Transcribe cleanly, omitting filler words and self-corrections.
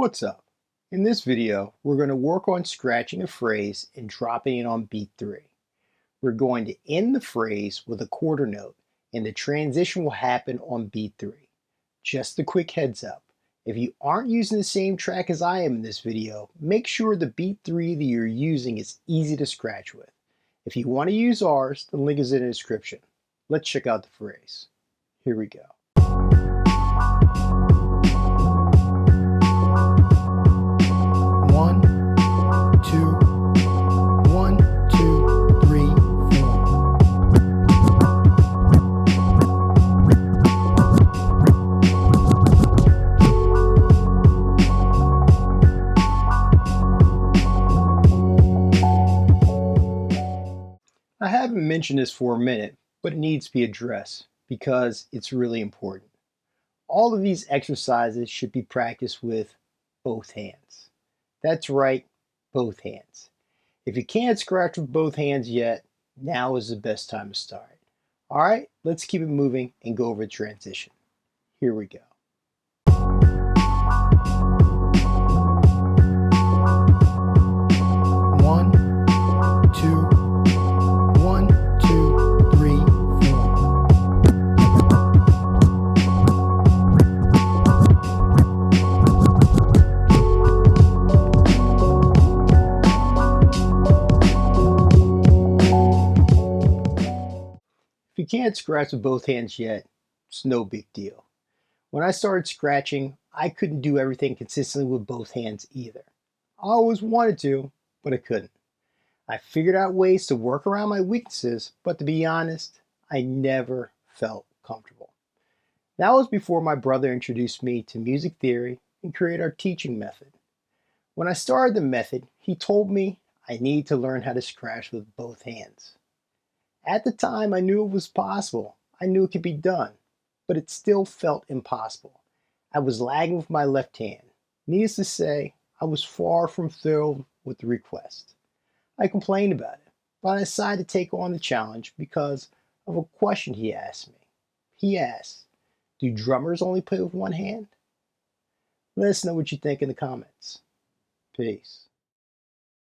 What's up? In this video, we're going to work on scratching a phrase and dropping it on beat 3. We're going to end the phrase with a quarter note, and the transition will happen on beat 3. Just a quick heads up, if you aren't using the same track as I am in this video, make sure the beat 3 that you're using is easy to scratch with. If you want to use ours, the link is in the description. Let's check out the phrase. Here we go. One, two, 1, 2, 3, 4. I haven't mentioned this for a minute, but it needs to be addressed because it's really important. All of these exercises should be practiced with both hands. That's right, both hands. If you can't scratch with both hands yet, now is the best time to start. All right, let's keep it moving and go over the transition. Here we go. One, two, 1, 2, 3, 4. If you can't scratch with both hands yet, it's no big deal. When I started scratching, I couldn't do everything consistently with both hands either. I always wanted to, but I couldn't. I figured out ways to work around my weaknesses, but to be honest, I never felt comfortable. That was before my brother introduced me to music theory and created our teaching method. When I started the method, he told me I needed to learn how to scratch with both hands. At the time, I knew it was possible. I knew it could be done, but it still felt impossible. I was lagging with my left hand. Needless to say, I was far from thrilled with the request. I complained about it, but I decided to take on the challenge because of a question he asked me. He asked, "Do drummers only play with one hand?" Let us know what you think in the comments. Peace.